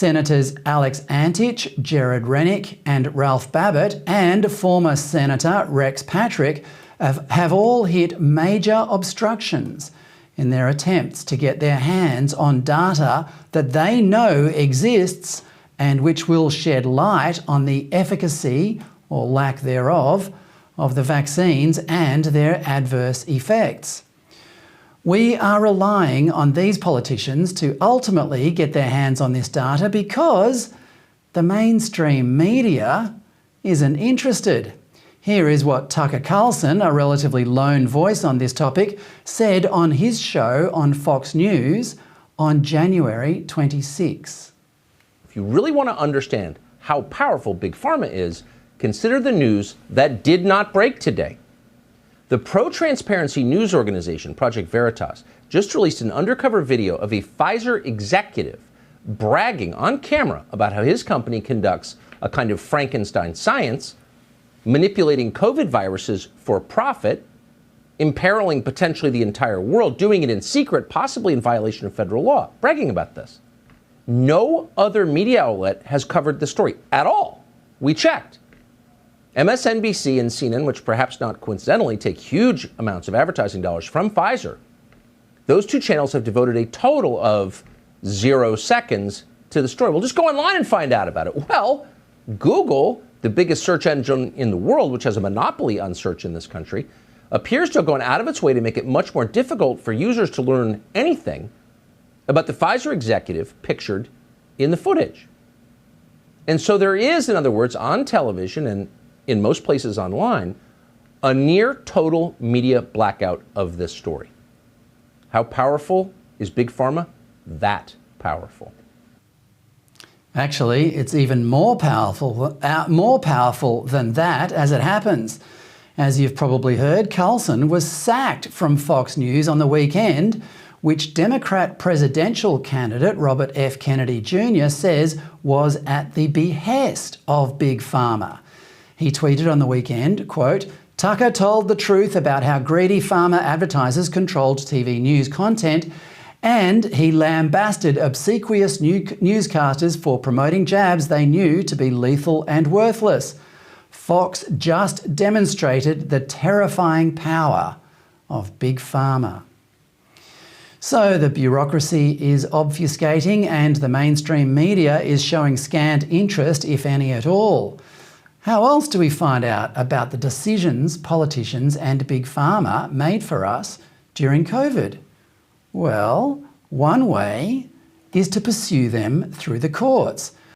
Senators Alex Antich, Jared Rennick and Ralph Babbitt and former Senator Rex Patrick have all hit major obstructions in their attempts to get their hands on data that they know exists and which will shed light on the efficacy, or lack thereof, of the vaccines and their adverse effects. We are relying on these politicians to ultimately get their hands on this data because the mainstream media isn't interested. Here is what Tucker Carlson, a relatively lone voice on this topic, said on his show on Fox News on January 26. If you really want to understand how powerful Big Pharma is, consider the news that did not break today. The pro-transparency news organization, Project Veritas, just released an undercover video of a Pfizer executive bragging on camera about how his company conducts a kind of Frankenstein science, manipulating COVID viruses for profit, imperiling potentially the entire world, doing it in secret, possibly in violation of federal law, bragging about this. No other media outlet has covered the story at all. We checked. MSNBC and CNN, which perhaps not coincidentally take huge amounts of advertising dollars from Pfizer, those two channels have devoted a total of 0 seconds to the story. Well, just go online and find out about it. Well, Google, the biggest search engine in the world, which has a monopoly on search in this country, appears to have gone out of its way to make it much more difficult for users to learn anything about the Pfizer executive pictured in the footage. And so there is, in other words, on television and in most places online, a near total media blackout of this story. How powerful is Big Pharma? That powerful. Actually, it's even more powerful than that as it happens. As you've probably heard, Carlson was sacked from Fox News on the weekend, which Democrat presidential candidate Robert F. Kennedy Jr. says was at the behest of Big Pharma. He tweeted on the weekend, quote, "Tucker told the truth about how greedy pharma advertisers controlled TV news content, and he lambasted obsequious newscasters for promoting jabs they knew to be lethal and worthless. Fox just demonstrated the terrifying power of Big Pharma." So the bureaucracy is obfuscating and the mainstream media is showing scant interest, if any at all. How else do we find out about the decisions politicians and Big Pharma made for us during COVID? Well, one way is to pursue them through the courts.